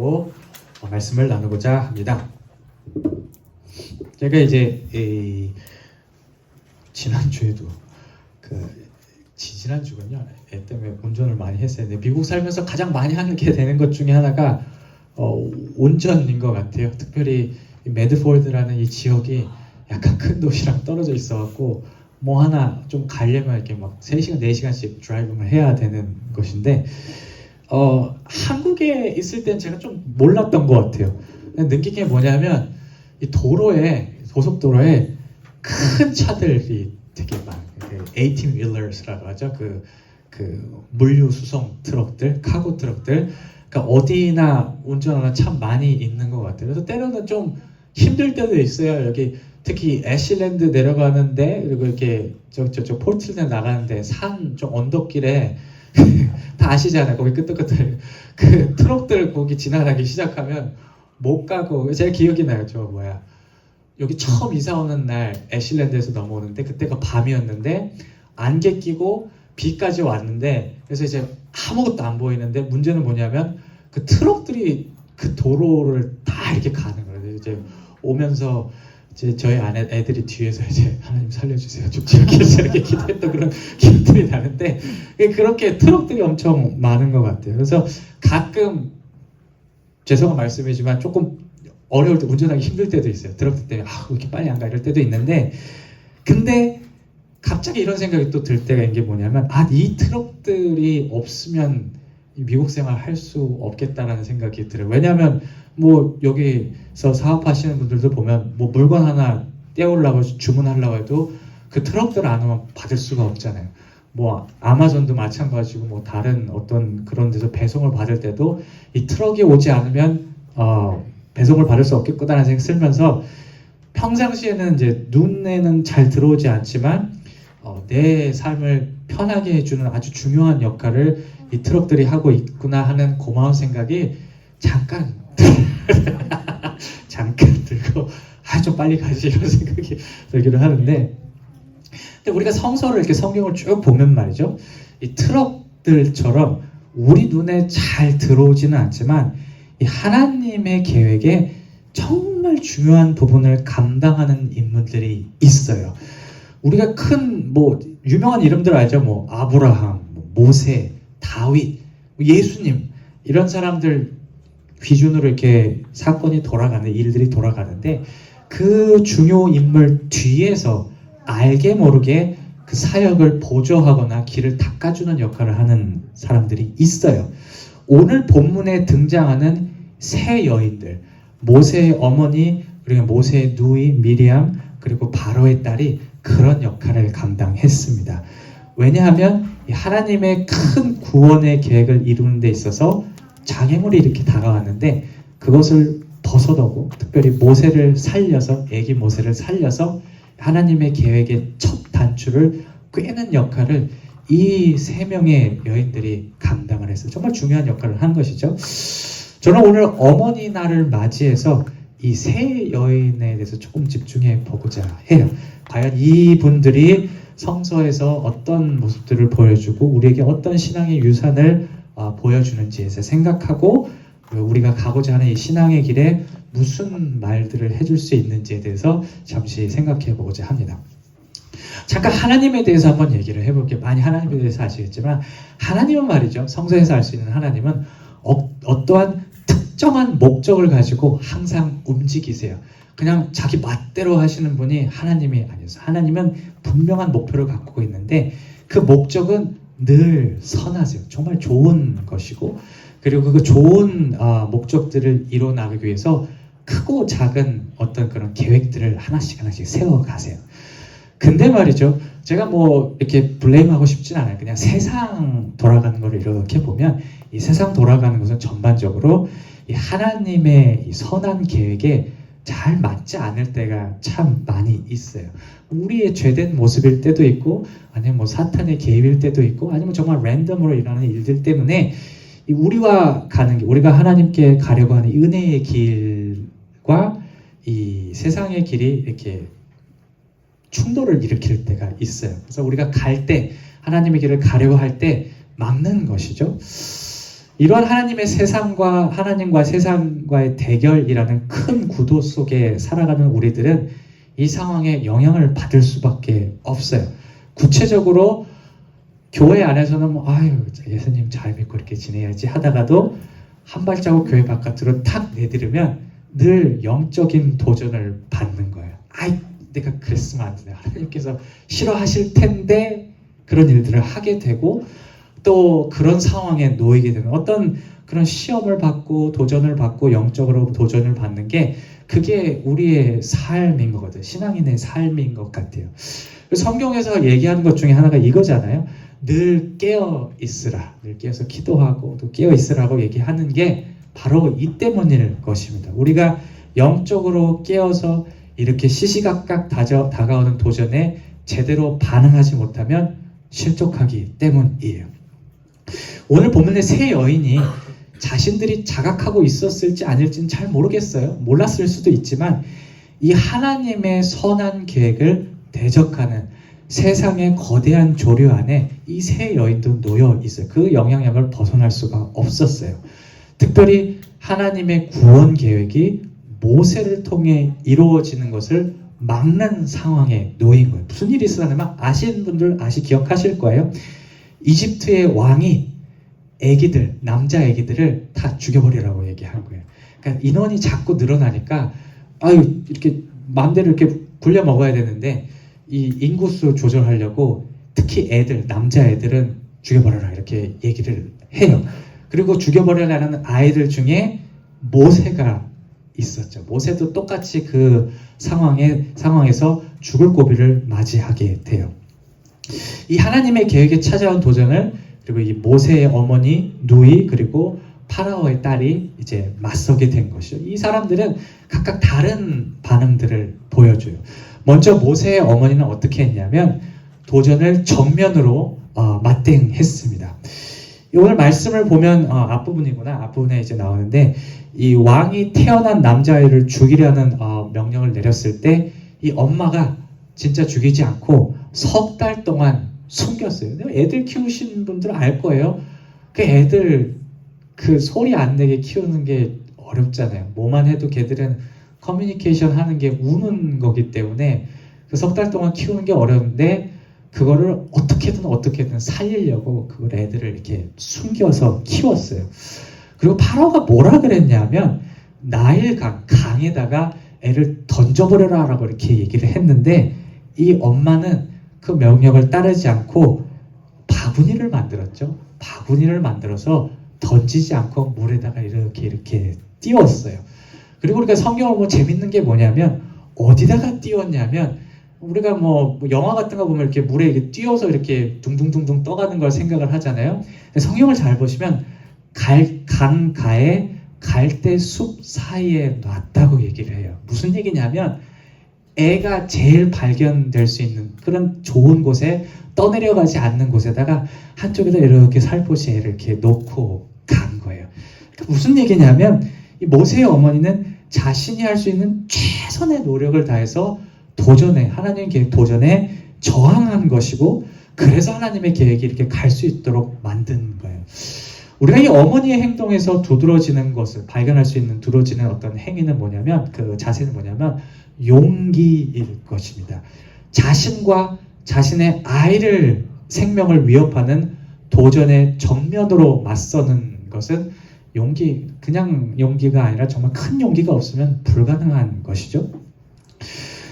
가지고 말씀을 나누고자 합니다. 제가 이제 지난주에도 지난주군요. 애 때문에 운전을 많이 했어요. 근데 미국 살면서 가장 많이 하게 되는 것 중에 하나가 운전인 것 같아요. 특별히 매드포드라는 이 지역이 약간 큰 도시랑 떨어져 있어갖고 뭐 하나 좀 가려면 이렇게 막 3시간, 4시간씩 드라이브를 해야 되는 것인데 한국에 있을 땐 제가 좀 몰랐던 것 같아요. 느낀 게 뭐냐면 이 고속도로에 큰 차들이 되게 많아요. 18wheelers라고 하죠. 그 물류 수송 트럭들, 카고 트럭들. 그러니까 어디나 운전하는 참 많이 있는 것 같아요. 그래서 때로는 좀 힘들 때도 있어요. 여기 특히 애쉬랜드 내려가는데 그리고 이렇게 저쪽 포틀랜드 나가는데 산 좀 언덕길에 다 아시잖아요. 거기 끄떡끄떡 그 트럭들 거기 지나가기 시작하면 못 가고 제가 기억이 나요. 여기 처음 이사 오는 날 애쉬랜드에서 넘어오는데 그때가 밤이었는데 안개 끼고 비까지 왔는데 그래서 이제 아무것도 안 보이는데 문제는 뭐냐면 그 트럭들이 그 도로를 다 이렇게 가는 거예요. 이제 오면서 이제 저희 아내 애들이 뒤에서 이제 하나님 살려주세요. 좀 이렇게 기도했던 그런 기억들이 나는데 그렇게 트럭들이 엄청 많은 것 같아요. 그래서 가끔 죄송한 말씀이지만 조금 어려울 때 운전하기 힘들 때도 있어요. 트럭들 때문에 왜 이렇게 빨리 안 가 이럴 때도 있는데 근데 갑자기 이런 생각이 또 들 때가 있는 게 뭐냐면 이 트럭들이 없으면 미국 생활 할 수 없겠다라는 생각이 들어요. 왜냐하면 뭐 여기서 사업하시는 분들도 보면 뭐 물건 하나 떼오려고 주문하려고 해도 그 트럭들 안 오면 받을 수가 없잖아요. 뭐 아마존도 마찬가지고 뭐 다른 어떤 그런 데서 배송을 받을 때도 이 트럭이 오지 않으면 배송을 받을 수 없겠구나라는 생각 쓰면서 평상시에는 이제 눈에는 잘 들어오지 않지만 내 삶을 편하게 해주는 아주 중요한 역할을 이 트럭들이 하고 있구나 하는 고마운 생각이 잠깐 들고 좀 빨리 가지 이런 생각이 들기도 하는데 근데 우리가 성서를 이렇게 성경을 쭉 보면 말이죠. 이 트럭들처럼 우리 눈에 잘 들어오지는 않지만 이 하나님의 계획에 정말 중요한 부분을 감당하는 인물들이 있어요. 우리가 유명한 이름들 알죠? 뭐 아브라함, 모세, 다윗, 예수님 이런 사람들 기준으로 이렇게 사건이 돌아가는 일들이 돌아가는데 그 중요 인물 뒤에서 알게 모르게 그 사역을 보조하거나 길을 닦아주는 역할을 하는 사람들이 있어요. 오늘 본문에 등장하는 세 여인들, 모세의 어머니, 그리고 모세의 누이 미리암, 그리고 바로의 딸이 그런 역할을 감당했습니다. 왜냐하면 하나님의 큰 구원의 계획을 이루는 데 있어서 장애물이 이렇게 다가왔는데 그것을 벗어나고 특별히 모세를 살려서 아기 모세를 살려서 하나님의 계획의 첫 단추를 꿰는 역할을 이 세 명의 여인들이 감당을 했어요. 정말 중요한 역할을 한 것이죠. 저는 오늘 어머니 날을 맞이해서 이 세 여인에 대해서 조금 집중해 보고자 해요. 과연 이분들이 성서에서 어떤 모습들을 보여주고 우리에게 어떤 신앙의 유산을 보여주는지에 대해서 생각하고 우리가 가고자 하는 이 신앙의 길에 무슨 말들을 해줄 수 있는지에 대해서 잠시 생각해 보고자 합니다. 잠깐 하나님에 대해서 한번 얘기를 해볼게요. 많이 하나님에 대해서 아시겠지만 하나님은 말이죠. 성서에서 알 수 있는 하나님은 어떠한 특정한 목적을 가지고 항상 움직이세요. 그냥 자기 맛대로 하시는 분이 하나님이 아니어서 하나님은 분명한 목표를 갖고 있는데 그 목적은 늘 선하세요. 정말 좋은 것이고 그리고 그 좋은 목적들을 이뤄나가기 위해서 크고 작은 어떤 그런 계획들을 하나씩 세워가세요. 근데 말이죠. 제가 뭐 이렇게 블레임하고 싶진 않아요. 그냥 세상 돌아가는 걸 이렇게 보면 이 세상 돌아가는 것은 전반적으로 이 하나님의 이 선한 계획에 잘 맞지 않을 때가 참 많이 있어요. 우리의 죄된 모습일 때도 있고 아니면 뭐 사탄의 개입일 때도 있고 아니면 정말 랜덤으로 일어나는 일들 때문에 우리가 하나님께 가려고 하는 은혜의 길과 이 세상의 길이 이렇게 충돌을 일으킬 때가 있어요. 그래서 우리가 갈 때 하나님의 길을 가려고 할 때 막는 것이죠. 이러한 하나님의 세상과 하나님과 세상과의 대결이라는 큰 구도 속에 살아가는 우리들은 이 상황에 영향을 받을 수밖에 없어요. 구체적으로 교회 안에서는 아유 예수님 잘 믿고 이렇게 지내야지 하다가도 한 발자국 교회 바깥으로 탁 내디르면 늘 영적인 도전을 받는 거예요. 아이 내가 그랬으면 안 되네. 하나님께서 싫어하실 텐데 그런 일들을 하게 되고 또 그런 상황에 놓이게 되는 어떤 그런 시험을 받고 도전을 받고 영적으로 도전을 받는 게 그게 우리의 삶인 거거든요. 신앙인의 삶인 것 같아요. 성경에서 얘기하는 것 중에 하나가 이거잖아요. 늘 깨어 있으라. 늘 깨어서 기도하고 또 깨어 있으라고 얘기하는 게 바로 이 때문일 것입니다. 우리가 영적으로 깨어서 이렇게 시시각각 다가오는 도전에 제대로 반응하지 못하면 실족하기 때문이에요. 오늘 본문의 세 여인이 자신들이 자각하고 있었을지 아닐지는 잘 모르겠어요. 몰랐을 수도 있지만 이 하나님의 선한 계획을 대적하는 세상의 거대한 조류 안에 이 세 여인도 놓여 있어요. 그 영향력을 벗어날 수가 없었어요. 특별히 하나님의 구원 계획이 모세를 통해 이루어지는 것을 막는 상황에 놓인 거예요. 무슨 일이 있었냐면 아시는 분들 기억하실 거예요. 이집트의 왕이 애기들, 남자 애기들을 다 죽여버리라고 얘기한 거예요. 그러니까 인원이 자꾸 늘어나니까 아유 이렇게 마음대로 이렇게 굴려 먹어야 되는데 이 인구수 조절하려고 특히 애들, 남자 애들은 죽여버려라 이렇게 얘기를 해요. 그리고 죽여버리려는 아이들 중에 모세가 있었죠. 모세도 똑같이 그 상황에서 죽을 고비를 맞이하게 돼요. 이 하나님의 계획에 찾아온 도전을 그리고 이 모세의 어머니 누이 그리고 파라오의 딸이 이제 맞서게 된 것이죠. 이 사람들은 각각 다른 반응들을 보여줘요. 먼저 모세의 어머니는 어떻게 했냐면 도전을 정면으로 맞대응했습니다. 오늘 말씀을 보면 앞부분에 이제 나오는데 이 왕이 태어난 남자아이를 죽이려는 명령을 내렸을 때 이 엄마가 진짜 죽이지 않고 석 달 동안 숨겼어요. 애들 키우신 분들은 알 거예요. 그 애들 그 소리 안 내게 키우는 게 어렵잖아요. 뭐만 해도 걔들은 커뮤니케이션 하는 게 우는 거기 때문에 그 석 달 동안 키우는 게 어려운데 그거를 어떻게든 살리려고 그걸 애들을 이렇게 숨겨서 키웠어요. 그리고 파라오가 뭐라 그랬냐면 강에다가 애를 던져버려라 라고 이렇게 얘기를 했는데 이 엄마는 그 명령을 따르지 않고 바구니를 만들었죠. 바구니를 만들어서 던지지 않고 물에다가 이렇게 띄웠어요. 그리고 우리가 성경을 보면 재밌는 게 뭐냐면 어디다가 띄웠냐면 우리가 뭐 영화 같은 거 보면 이렇게 물에 이렇게 띄워서 이렇게 둥둥둥둥 떠가는 걸 생각을 하잖아요. 성경을 잘 보시면 강가에 갈대 숲 사이에 놨다고 얘기를 해요. 무슨 얘기냐면 애가 제일 발견될 수 있는 그런 좋은 곳에 떠내려가지 않는 곳에다가 한쪽에다 이렇게 살포시 애를 이렇게 놓고 간 거예요. 그러니까 무슨 얘기냐면 이 모세의 어머니는 자신이 할 수 있는 최선의 노력을 다해서 하나님의 계획 도전에 저항한 것이고 그래서 하나님의 계획이 이렇게 갈 수 있도록 만든 거예요. 우리가 이 어머니의 행동에서 두드러지는 것을 발견할 수 있는 두드러지는 어떤 행위는 뭐냐면 그 자세는 뭐냐면 용기일 것입니다. 자신과 자신의 아이를 생명을 위협하는 도전에 정면으로 맞서는 것은 그냥 용기가 아니라 정말 큰 용기가 없으면 불가능한 것이죠.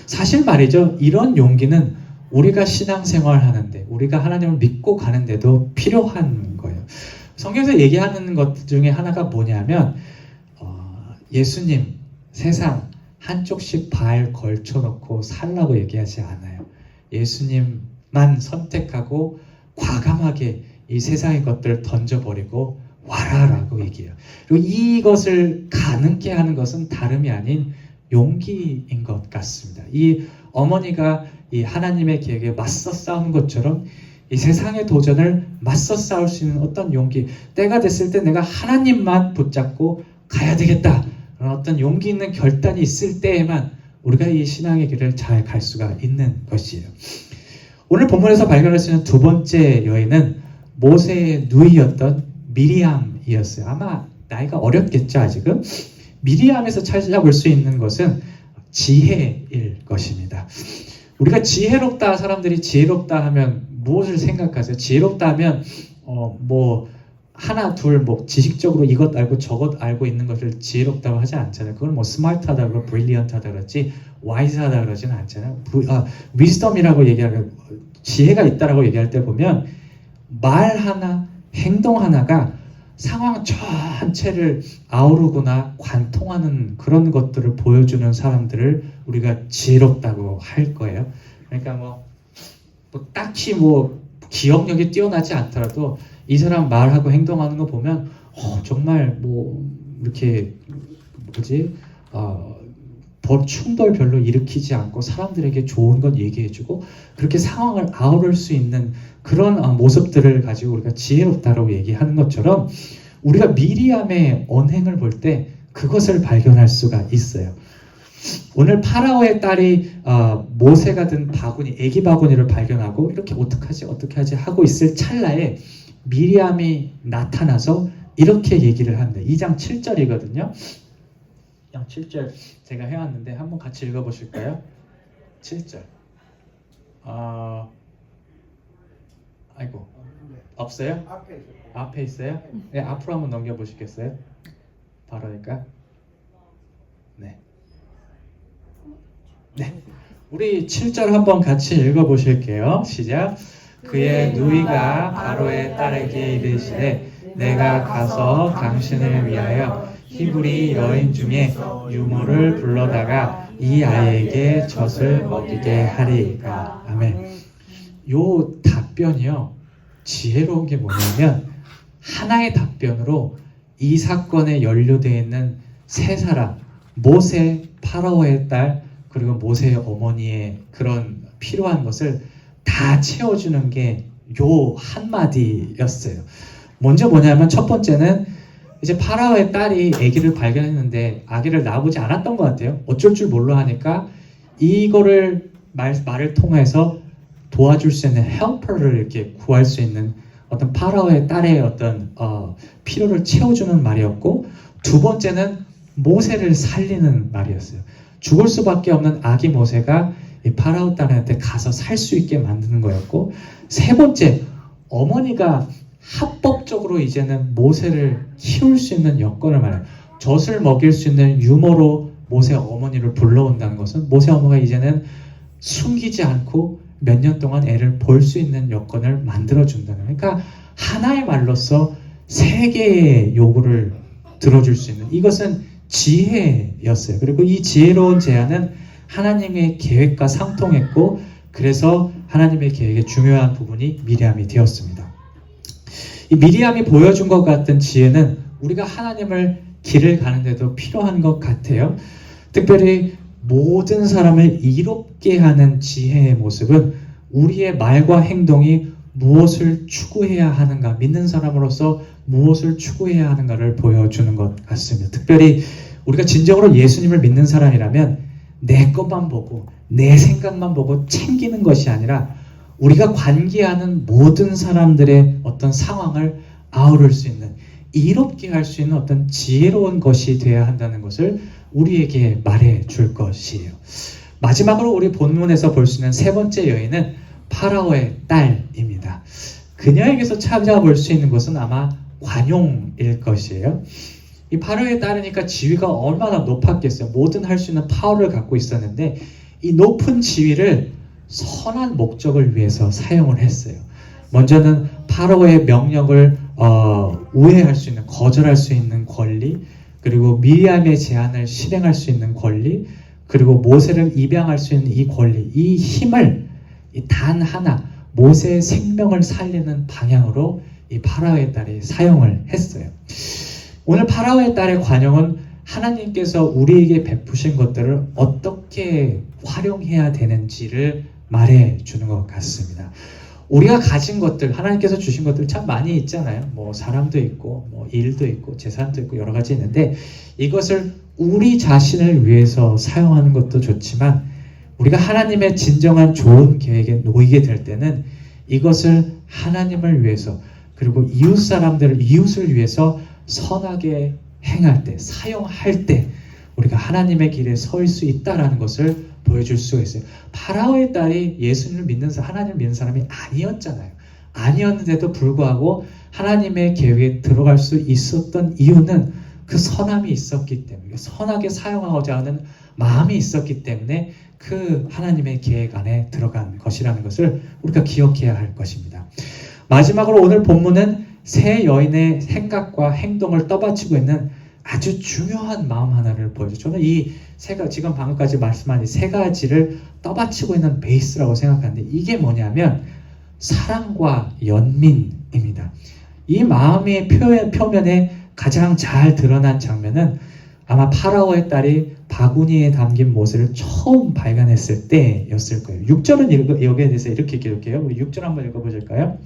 사실 말이죠. 이런 용기는 우리가 신앙생활 하는데 우리가 하나님을 믿고 가는데도 필요한 거예요. 성경에서 얘기하는 것 중에 하나가 뭐냐면 예수님, 세상 한쪽씩 발 걸쳐놓고 살라고 얘기하지 않아요. 예수님만 선택하고 과감하게 이 세상의 것들을 던져버리고 와라라고 얘기해요. 그리고 이것을 가능케 하는 것은 다름이 아닌 용기인 것 같습니다. 이 어머니가 이 하나님의 계획에 맞서 싸우는 것처럼 이 세상의 도전을 맞서 싸울 수 있는 어떤 용기, 때가 됐을 때 내가 하나님만 붙잡고 가야 되겠다 그런 어떤 용기 있는 결단이 있을 때에만 우리가 이 신앙의 길을 잘 갈 수가 있는 것이에요. 오늘 본문에서 발견할 수 있는 두 번째 여인은 모세의 누이였던 미리암 미리암이었어요. 아마 나이가 어렸겠죠, 아직은. 미리암에서 찾아볼 수 있는 것은 지혜일 것입니다. 우리가 지혜롭다, 사람들이 지혜롭다 하면 무엇을 생각하세요? 지혜롭다 하면 뭐 하나 둘 뭐 지식적으로 이것 알고 저것 알고 있는 것을 지혜롭다고 하지 않잖아요. 그걸 뭐 스마트하다 그러고 브릴리언트하다 그러지 와이즈하다 그러지는 않잖아요. 위즈덤이라고 얘기하고 지혜가 있다라고 얘기할 때 보면 말 하나, 행동 하나가 상황 전체를 아우르거나 관통하는 그런 것들을 보여주는 사람들을 우리가 지혜롭다고 할 거예요. 그러니까 뭐 딱히 뭐 기억력이 뛰어나지 않더라도 이 사람 말하고 행동하는 거 보면 정말 뭐 이렇게 충돌 별로 일으키지 않고 사람들에게 좋은 건 얘기해주고 그렇게 상황을 아우를 수 있는 그런 모습들을 가지고 우리가 지혜롭다라고 얘기하는 것처럼 우리가 미리암의 언행을 볼 때 그것을 발견할 수가 있어요. 오늘 파라오의 딸이 모세가 든 바구니, 애기 바구니를 발견하고 이렇게 어떻게 하지 하고 있을 찰나에 미리암이 나타나서 이렇게 얘기를 합니다. 2장 7절이거든요. 2장 7절 제가 해왔는데 한번 같이 읽어보실까요? 7절. 아이고 없어요? 앞에 있어요? 네, 앞으로 한번 넘겨보시겠어요? 바로니까. 네, 우리 7절 한번 같이 읽어보실게요. 시작. 그의 누이가 바로의 딸에게 이르시되 내가 가서 당신을 위하여 히브리 여인 중에 유모를 불러다가 이 아이에게 젖을 먹이게 하리이까. 아멘. 요 답변이요 지혜로운 게 뭐냐면 하나의 답변으로 이 사건에 연루되어 있는 세 사람, 모세, 파라오의 딸 그리고 모세의 어머니의 그런 필요한 것을 다 채워주는 게 요 한마디였어요. 먼저 뭐냐면 첫 번째는 이제 파라오의 딸이 아기를 발견했는데 아기를 낳아보지 않았던 것 같아요. 어쩔 줄 몰라 하니까 이거를 말을 통해서 도와줄 수 있는 헬퍼를 이렇게 구할 수 있는 어떤 파라오의 딸의 어떤 필요를 채워주는 말이었고, 두 번째는 모세를 살리는 말이었어요. 죽을 수밖에 없는 아기 모세가 이 파라오 딸한테 가서 살 수 있게 만드는 거였고, 세 번째 어머니가 합법적으로 이제는 모세를 키울 수 있는 여건을 말해요. 젖을 먹일 수 있는 유모로 모세 어머니를 불러온다는 것은 모세 어머니가 이제는 숨기지 않고 몇 년 동안 애를 볼 수 있는 여건을 만들어준다는 거예요. 그러니까 하나의 말로서 세 개의 요구를 들어줄 수 있는, 이것은 지혜였어요. 그리고 이 지혜로운 제안은 하나님의 계획과 상통했고, 그래서 하나님의 계획의 중요한 부분이 미리암이 되었습니다. 이 미리암이 보여준 것 같은 지혜는 우리가 하나님을 길을 가는데도 필요한 것 같아요. 특별히 모든 사람을 이롭게 하는 지혜의 모습은 우리의 말과 행동이 무엇을 추구해야 하는가, 믿는 사람으로서 무엇을 추구해야 하는가를 보여주는 것 같습니다. 특별히 우리가 진정으로 예수님을 믿는 사람이라면 내 것만 보고 내 생각만 보고 챙기는 것이 아니라 우리가 관계하는 모든 사람들의 어떤 상황을 아우를 수 있는, 이롭게 할 수 있는 어떤 지혜로운 것이 되어야 한다는 것을 우리에게 말해 줄 것이에요. 마지막으로 우리 본문에서 볼 수 있는 세 번째 여인은 파라오의 딸입니다. 그녀에게서 찾아볼 수 있는 것은 아마 관용일 것이에요. 이 파라오의 딸이니까 지위가 얼마나 높았겠어요. 뭐든 할 수 있는 파워를 갖고 있었는데 이 높은 지위를 선한 목적을 위해서 사용을 했어요. 먼저는 파라오의 명령을 우회할 수 있는, 거절할 수 있는 권리, 그리고 미리암의 제안을 실행할 수 있는 권리, 그리고 모세를 입양할 수 있는 이 권리, 이 힘을 단 하나, 모세의 생명을 살리는 방향으로 이 파라오의 딸이 사용을 했어요. 오늘 파라오의 딸의 관용은 하나님께서 우리에게 베푸신 것들을 어떻게 활용해야 되는지를 말해주는 것 같습니다. 우리가 가진 것들, 하나님께서 주신 것들 참 많이 있잖아요. 뭐 사람도 있고, 뭐 일도 있고, 재산도 있고, 여러 가지 있는데 이것을 우리 자신을 위해서 사용하는 것도 좋지만 우리가 하나님의 진정한 좋은 계획에 놓이게 될 때는 이것을 하나님을 위해서, 그리고 이웃을 위해서 선하게 행할 때, 사용할 때 우리가 하나님의 길에 설 수 있다라는 것을 보여줄 수가 있어요. 파라오의 딸이 예수님을 하나님을 믿는 사람이 아니었잖아요. 아니었는데도 불구하고 하나님의 계획에 들어갈 수 있었던 이유는 그 선함이 있었기 때문에, 선하게 사용하고자 하는 마음이 있었기 때문에 그 하나님의 계획 안에 들어간 것이라는 것을 우리가 기억해야 할 것입니다. 마지막으로 오늘 본문은 세 여인의 생각과 행동을 떠받치고 있는 아주 중요한 마음 하나를 보여줘요. 저는 이 지금 방금까지 말씀한 이 세 가지를 떠받치고 있는 베이스라고 생각하는데, 이게 뭐냐면 사랑과 연민입니다. 이 마음의 표면에 가장 잘 드러난 장면은 아마 파라오의 딸이 바구니에 담긴 모세를 처음 발견했을 때였을 거예요. 6절은 여기에 대해서 이렇게 기록해요. 우리 6절 한번 읽어보실까요?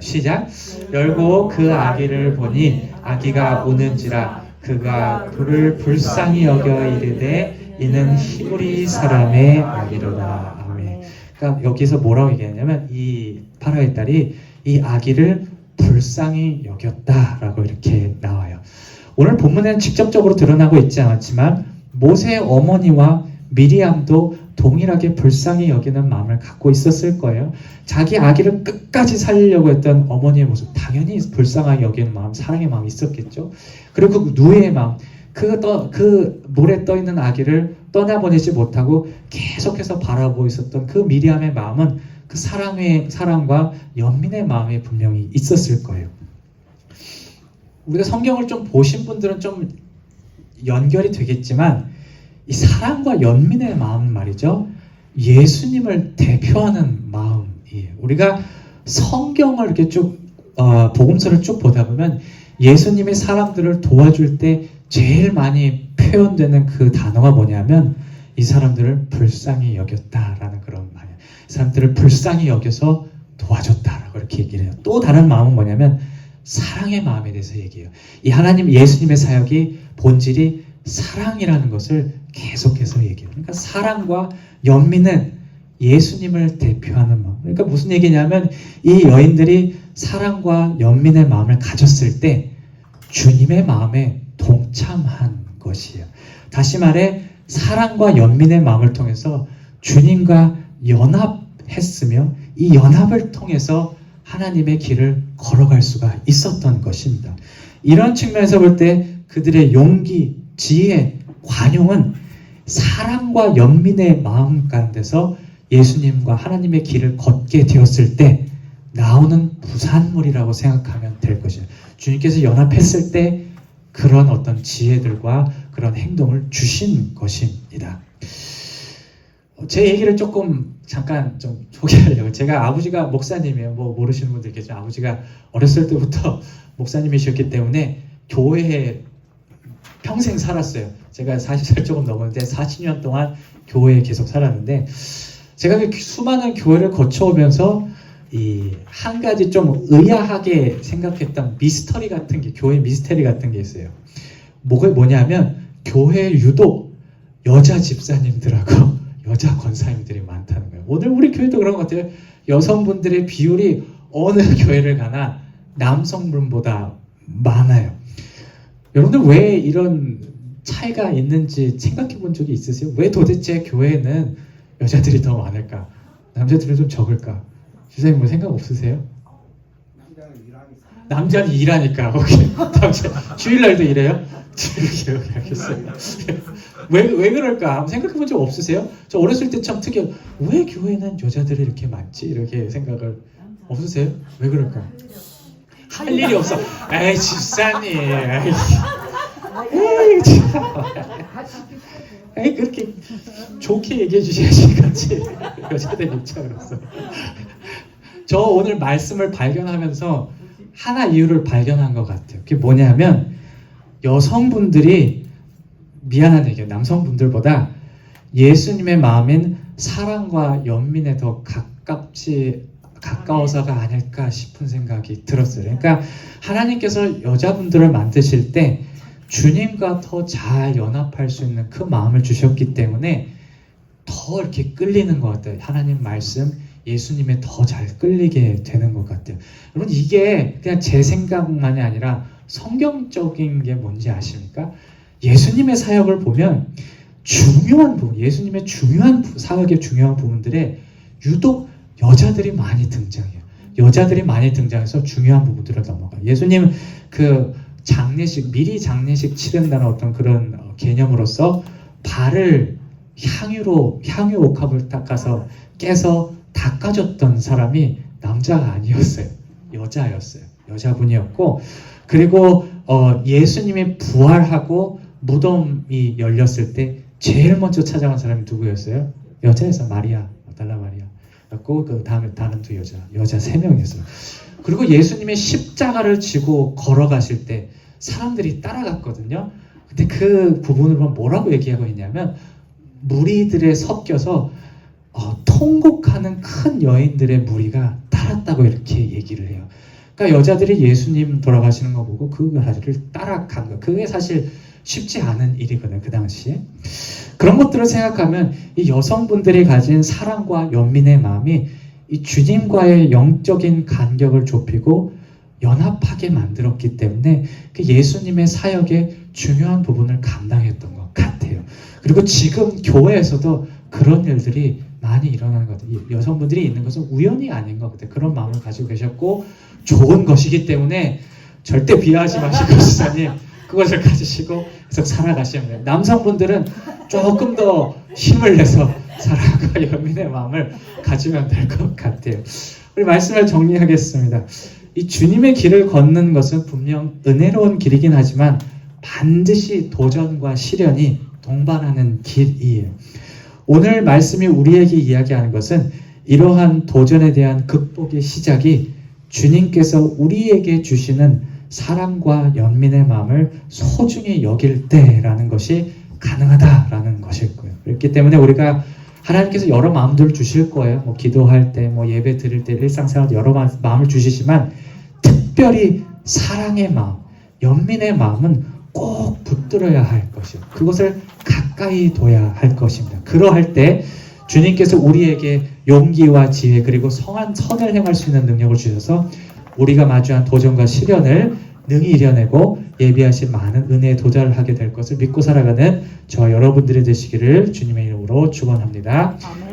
시작. 열고 그 아기를 보니 아기가 우는지라 그가 그를 불쌍히 여겨 이르되 이는 히브리 사람의 아기로다. 아멘. 그러니까 여기서 뭐라고 얘기하냐면 이 파라오의 딸이 이 아기를 불쌍히 여겼다라고 이렇게 나와요. 오늘 본문에는 직접적으로 드러나고 있지 않았지만 모세의 어머니와 미리암도 동일하게 불쌍히 여기는 마음을 갖고 있었을 거예요. 자기 아기를 끝까지 살리려고 했던 어머니의 모습, 당연히 불쌍하게 여기는 마음, 사랑의 마음이 있었겠죠. 그리고 그 누이의 마음, 그 물에 떠 있는 아기를 떠나보내지 못하고 계속해서 바라보고 있었던 그 미리암의 마음은 그 사랑과 연민의 마음이 분명히 있었을 거예요. 우리가 성경을 좀 보신 분들은 좀 연결이 되겠지만 이 사랑과 연민의 마음은 말이죠, 예수님을 대표하는 마음이에요. 우리가 성경을 이렇게 쭉 복음서를 쭉 보다 보면 예수님이 사람들을 도와줄 때 제일 많이 표현되는 그 단어가 뭐냐면 이 사람들을 불쌍히 여겼다라는 그런 말이에요. 이 사람들을 불쌍히 여겨서 도와줬다라고 이렇게 얘기를 해요. 또 다른 마음은 뭐냐면 사랑의 마음에 대해서 얘기해요. 이 하나님 예수님의 사역이 본질이 사랑이라는 것을 계속해서 얘기해요. 그러니까 사랑과 연민은 예수님을 대표하는 마음. 그러니까 무슨 얘기냐면 이 여인들이 사랑과 연민의 마음을 가졌을 때 주님의 마음에 동참한 것이에요. 다시 말해 사랑과 연민의 마음을 통해서 주님과 연합했으며 이 연합을 통해서 하나님의 길을 걸어갈 수가 있었던 것입니다. 이런 측면에서 볼 때 그들의 용기, 지혜, 관용은 사랑과 연민의 마음 가운데서 예수님과 하나님의 길을 걷게 되었을 때 나오는 부산물이라고 생각하면 될 것이에요. 주님께서 연합했을 때 그런 어떤 지혜들과 그런 행동을 주신 것입니다. 제 얘기를 조금 잠깐 좀 소개하려고. 제가 아버지가 목사님이에요. 뭐 모르시는 분들 계시죠. 아버지가 어렸을 때부터 목사님이셨기 때문에 교회에 평생 살았어요. 제가 40살 조금 넘었는데 40년 동안 교회에 계속 살았는데 제가 그 수많은 교회를 거쳐오면서 이 한 가지 좀 의아하게 생각했던 미스터리 같은 게, 교회 미스터리 같은 게 있어요. 뭐냐면 교회에 유독 여자 집사님들하고 여자 권사님들이 많다는 거예요. 오늘 우리 교회도 그런 것 같아요. 여성분들의 비율이 어느 교회를 가나 남성분보다 많아요. 여러분들 왜 이런 차이가 있는지 생각해 본 적이 있으세요? 왜 도대체 교회에는 여자들이 더 많을까? 남자들이 좀 적을까? 주사님 뭐 생각 없으세요? 남자는 일하니까. 오케이. 주일날도 일해요? 이렇게 알겠어요. 왜 그럴까? 생각해 본 적 없으세요? 저 어렸을 때 참 특이해요. 왜 교회는 여자들이 이렇게 많지? 이렇게 생각을 없으세요? 왜 그럴까? 할 일이 없어. 에이 집사님. 에이 참. 에이 그렇게 좋게 얘기해 주셔야지 같이 여자들 입장으로서. 저 오늘 말씀을 발견하면서 하나 이유를 발견한 것 같아요. 그게 뭐냐면 여성분들이, 미안한 얘기예요, 남성분들보다 예수님의 마음인 사랑과 연민에 더 가까워서가 아닐까 싶은 생각이 들었어요. 그러니까 하나님께서 여자분들을 만드실 때 주님과 더 잘 연합할 수 있는 그 마음을 주셨기 때문에 더 이렇게 끌리는 것 같아요. 하나님 말씀, 예수님에 더 잘 끌리게 되는 것 같아요. 여러분 이게 그냥 제 생각만이 아니라 성경적인 게 뭔지 아십니까? 예수님의 사역을 보면 중요한 부분, 예수님의 중요한 사역의 중요한 부분들에 유독 여자들이 많이 등장해요. 여자들이 많이 등장해서 중요한 부분들을 넘어가요. 예수님 그 장례식, 미리 장례식 치른다는 어떤 그런 개념으로서 발을 향유 옥합을 닦아서 깨서 닦아줬던 사람이 남자가 아니었어요. 여자였어요. 여자분이었고, 그리고 예수님이 부활하고 무덤이 열렸을 때 제일 먼저 찾아간 사람이 누구였어요? 여자였어요. 마리아, mag달라 마리아. 그리고 그 다음에 다른 두 여자 3명이었어요. 그리고 예수님의 십자가를 지고 걸어가실 때 사람들이 따라갔거든요. 근데 그 부분을 보면 뭐라고 얘기하고 있냐면 무리들에 섞여서 통곡하는 큰 여인들의 무리가 따랐다고 이렇게 얘기를 해요. 그러니까 여자들이 예수님 돌아가시는 거 보고 그 자리를 따라간 거. 그게 사실 쉽지 않은 일이거든요. 그 당시에. 그런 것들을 생각하면 이 여성분들이 가진 사랑과 연민의 마음이 이 주님과의 영적인 간격을 좁히고 연합하게 만들었기 때문에 그 예수님의 사역의 중요한 부분을 감당했던 것 같아요. 그리고 지금 교회에서도 그런 일들이 많이 일어나는 것 같아요. 여성분들이 있는 것은 우연이 아닌 것 같아요. 그런 마음을 가지고 계셨고 좋은 것이기 때문에 절대 비하하지 마시고 지사님 그것을 가지시고 계속 살아가시면 돼요. 남성분들은 조금 더 힘을 내서 사랑과 연민의 마음을 가지면 될 것 같아요. 우리 말씀을 정리하겠습니다. 이 주님의 길을 걷는 것은 분명 은혜로운 길이긴 하지만 반드시 도전과 시련이 동반하는 길이에요. 오늘 말씀이 우리에게 이야기하는 것은 이러한 도전에 대한 극복의 시작이 주님께서 우리에게 주시는 사랑과 연민의 마음을 소중히 여길 때라는 것이 가능하다라는 것일 거예요. 그렇기 때문에 우리가 하나님께서 여러 마음들을 주실 거예요. 뭐 기도할 때, 뭐 예배 드릴 때, 일상생활 여러 마음을 주시지만 특별히 사랑의 마음, 연민의 마음은 꼭 붙들어야 할 것이요. 그것을 가까이 둬야 할 것입니다. 그러할 때 주님께서 우리에게 용기와 지혜 그리고 선을 행할 수 있는 능력을 주셔서 우리가 마주한 도전과 시련을 능히 이겨내고 예비하신 많은 은혜에 도달을 하게 될 것을 믿고 살아가는 저와 여러분들이 되시기를 주님의 이름으로 축원합니다. 아멘.